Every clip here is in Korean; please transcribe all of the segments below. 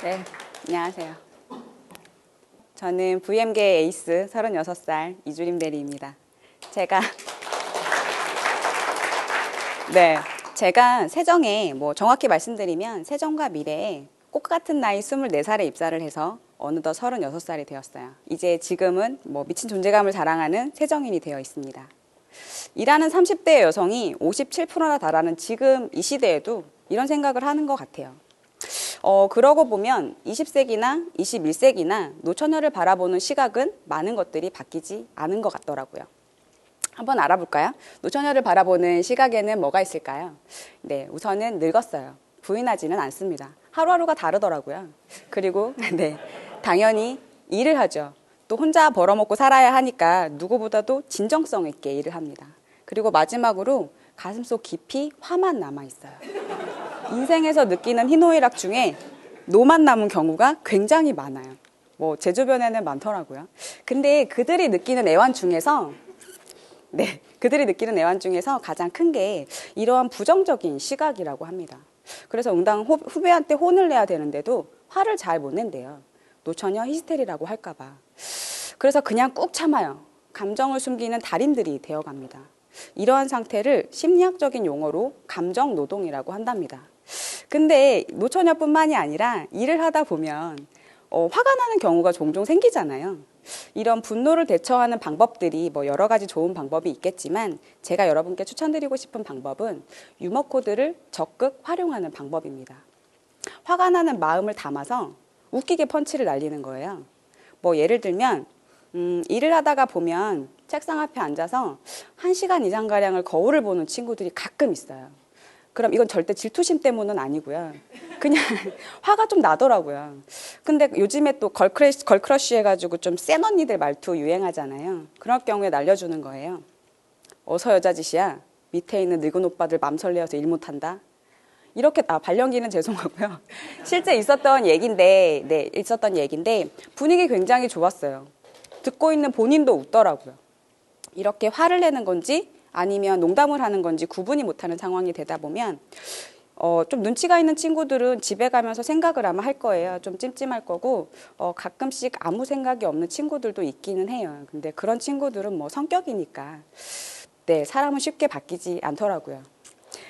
네, 안녕하세요. 저는 VM계 에이스 36살 이주림 대리입니다. 제가 세정에 정확히 말씀드리면 세정과 미래에 꽃 같은 나이 24살에 입사를 해서 어느덧 36살이 되었어요. 이제 지금은 미친 존재감을 자랑하는 세정인이 되어 있습니다. 일하는 30대 여성이 57%나 달하는 지금 이 시대에도 이런 생각을 하는 것 같아요. 그러고 보면 20세기나 21세기나 노처녀를 바라보는 시각은 많은 것들이 바뀌지 않은 것 같더라고요. 한번 알아볼까요? 노처녀를 바라보는 시각에는 뭐가 있을까요? 네, 우선은 늙었어요. 부인하지는 않습니다. 하루하루가 다르더라고요. 그리고 당연히 일을 하죠. 또 혼자 벌어먹고 살아야 하니까 누구보다도 진정성 있게 일을 합니다. 그리고 마지막으로 가슴속 깊이 화만 남아있어요. 인생에서 느끼는 희노애락 중에 노만 남은 경우가 굉장히 많아요. 제 주변에는 많더라고요. 근데 그들이 느끼는 애환 중에서 가장 큰 게 이러한 부정적인 시각이라고 합니다. 그래서 응당 후배한테 혼을 내야 되는데도 화를 잘 못 낸대요. 노처녀 히스테리라고 할까봐. 그래서 그냥 꾹 참아요. 감정을 숨기는 달인들이 되어갑니다. 이러한 상태를 심리학적인 용어로 감정노동이라고 한답니다. 근데 노처녀뿐만이 아니라 일을 하다 보면 화가 나는 경우가 종종 생기잖아요. 이런 분노를 대처하는 방법들이 여러 가지 좋은 방법이 있겠지만 제가 여러분께 추천드리고 싶은 방법은 유머 코드를 적극 활용하는 방법입니다. 화가 나는 마음을 담아서 웃기게 펀치를 날리는 거예요. 예를 들면 일을 하다가 보면 책상 앞에 앉아서 1시간 이상가량을 거울을 보는 친구들이 가끔 있어요. 그럼 이건 절대 질투심 때문은 아니고요. 그냥 화가 좀 나더라고요. 근데 요즘에 또 걸크러쉬 해가지고 좀 센 언니들 말투 유행하잖아요. 그럴 경우에 날려주는 거예요. 어서 여자짓이야. 밑에 있는 늙은 오빠들 맘 설레어서 일 못한다. 이렇게 발령기는 죄송하고요. 실제 있었던 얘기인데 분위기 굉장히 좋았어요. 듣고 있는 본인도 웃더라고요. 이렇게 화를 내는 건지 아니면 농담을 하는 건지 구분이 못하는 상황이 되다 보면 좀 눈치가 있는 친구들은 집에 가면서 생각을 아마 할 거예요. 좀 찜찜할 거고 가끔씩 아무 생각이 없는 친구들도 있기는 해요. 근데 그런 친구들은 성격이니까 사람은 쉽게 바뀌지 않더라고요.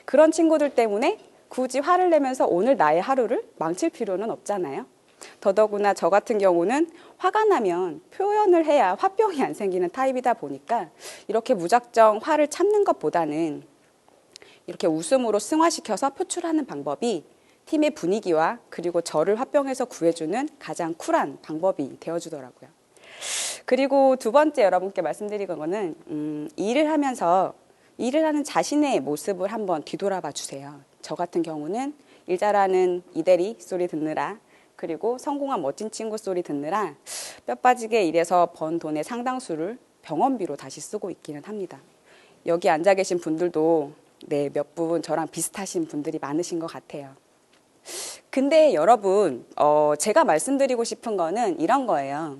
그런 친구들 때문에 굳이 화를 내면서 오늘 나의 하루를 망칠 필요는 없잖아요. 더더구나 저 같은 경우는 화가 나면 표현을 해야 화병이 안 생기는 타입이다 보니까 이렇게 무작정 화를 참는 것보다는 이렇게 웃음으로 승화시켜서 표출하는 방법이 팀의 분위기와 그리고 저를 화병에서 구해주는 가장 쿨한 방법이 되어주더라고요. 그리고 두 번째 여러분께 말씀드릴 거는 일을 하는 자신의 모습을 한번 뒤돌아봐 주세요. 저 같은 경우는 일 잘하는 이대리 소리 듣느라 그리고 성공한 멋진 친구 소리 듣느라 뼈 빠지게 일해서 번 돈의 상당수를 병원비로 다시 쓰고 있기는 합니다. 여기 앉아 계신 분들도 몇 분 저랑 비슷하신 분들이 많으신 것 같아요. 근데 여러분 제가 말씀드리고 싶은 거는 이런 거예요.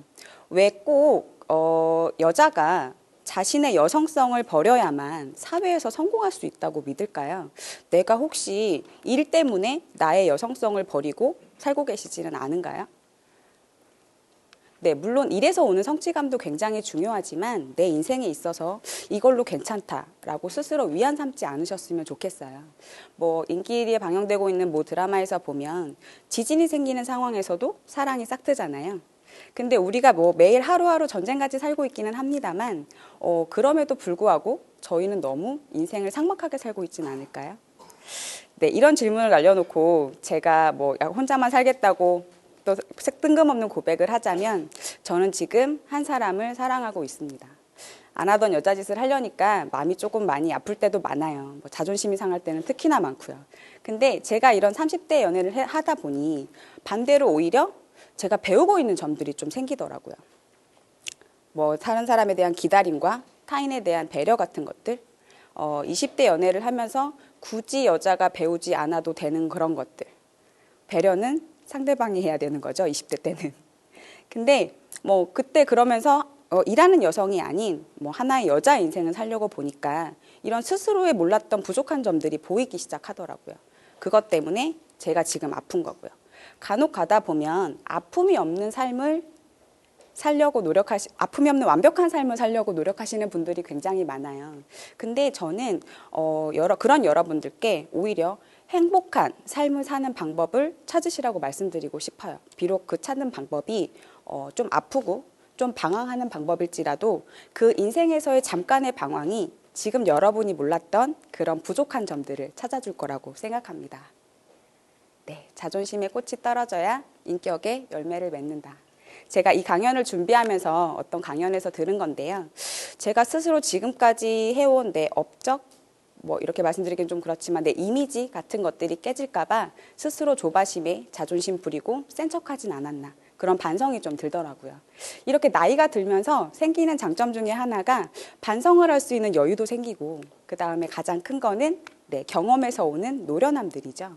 왜 꼭 여자가 자신의 여성성을 버려야만 사회에서 성공할 수 있다고 믿을까요? 내가 혹시 일 때문에 나의 여성성을 버리고 살고 계시지는 않은가요? 물론 일에서 오는 성취감도 굉장히 중요하지만 내 인생에 있어서 이걸로 괜찮다라고 스스로 위안 삼지 않으셨으면 좋겠어요. 인기일이에 방영되고 있는 드라마에서 보면 지진이 생기는 상황에서도 사랑이 싹트잖아요. 근데 우리가 매일 하루하루 전쟁같이 살고 있기는 합니다만 그럼에도 불구하고 저희는 너무 인생을 삭막하게 살고 있지는 않을까요? 이런 질문을 날려놓고 제가 혼자만 살겠다고 또 뜬금없는 고백을 하자면 저는 지금 한 사람을 사랑하고 있습니다. 안 하던 여자짓을 하려니까 마음이 조금 많이 아플 때도 많아요. 자존심이 상할 때는 특히나 많고요. 근데 제가 이런 30대 연애를 하다 보니 반대로 오히려 제가 배우고 있는 점들이 좀 생기더라고요. 다른 사람에 대한 기다림과 타인에 대한 배려 같은 것들 20대 연애를 하면서 굳이 여자가 배우지 않아도 되는 그런 것들 배려는 상대방이 해야 되는 거죠. 20대 때는. 근데 그때 그러면서 일하는 여성이 아닌 하나의 여자 인생을 살려고 보니까 이런 스스로의 몰랐던 부족한 점들이 보이기 시작하더라고요. 그것 때문에 제가 지금 아픈 거고요. 간혹 가다 보면 아픔이 없는 삶을 살려고 아픔이 없는 완벽한 삶을 살려고 노력하시는 분들이 굉장히 많아요. 근데 저는 그런 여러분들께 오히려 행복한 삶을 사는 방법을 찾으시라고 말씀드리고 싶어요. 비록 그 찾는 방법이 좀 아프고 좀 방황하는 방법일지라도 그 인생에서의 잠깐의 방황이 지금 여러분이 몰랐던 그런 부족한 점들을 찾아줄 거라고 생각합니다. 네, 자존심의 꽃이 떨어져야 인격의 열매를 맺는다. 제가 이 강연을 준비하면서 어떤 강연에서 들은 건데요. 제가 스스로 지금까지 해온 내 업적, 이렇게 말씀드리기는 좀 그렇지만 내 이미지 같은 것들이 깨질까봐 스스로 조바심에 자존심 부리고 센 척하진 않았나. 그런 반성이 좀 들더라고요. 이렇게 나이가 들면서 생기는 장점 중에 하나가 반성을 할 수 있는 여유도 생기고, 그 다음에 가장 큰 거는 경험에서 오는 노련함들이죠.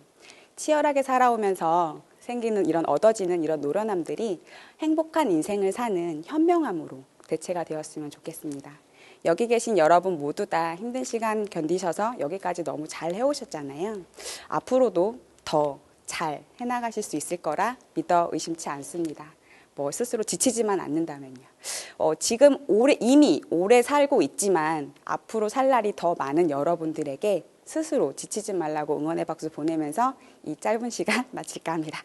치열하게 살아오면서 생기는 얻어지는 이런 노련함들이 행복한 인생을 사는 현명함으로 대체가 되었으면 좋겠습니다. 여기 계신 여러분 모두 다 힘든 시간 견디셔서 여기까지 너무 잘 해오셨잖아요. 앞으로도 더 잘 해나가실 수 있을 거라 믿어 의심치 않습니다. 스스로 지치지만 않는다면요. 지금 이미 오래 살고 있지만 앞으로 살 날이 더 많은 여러분들에게 스스로 지치지 말라고 응원의 박수 보내면서 이 짧은 시간 마칠까 합니다.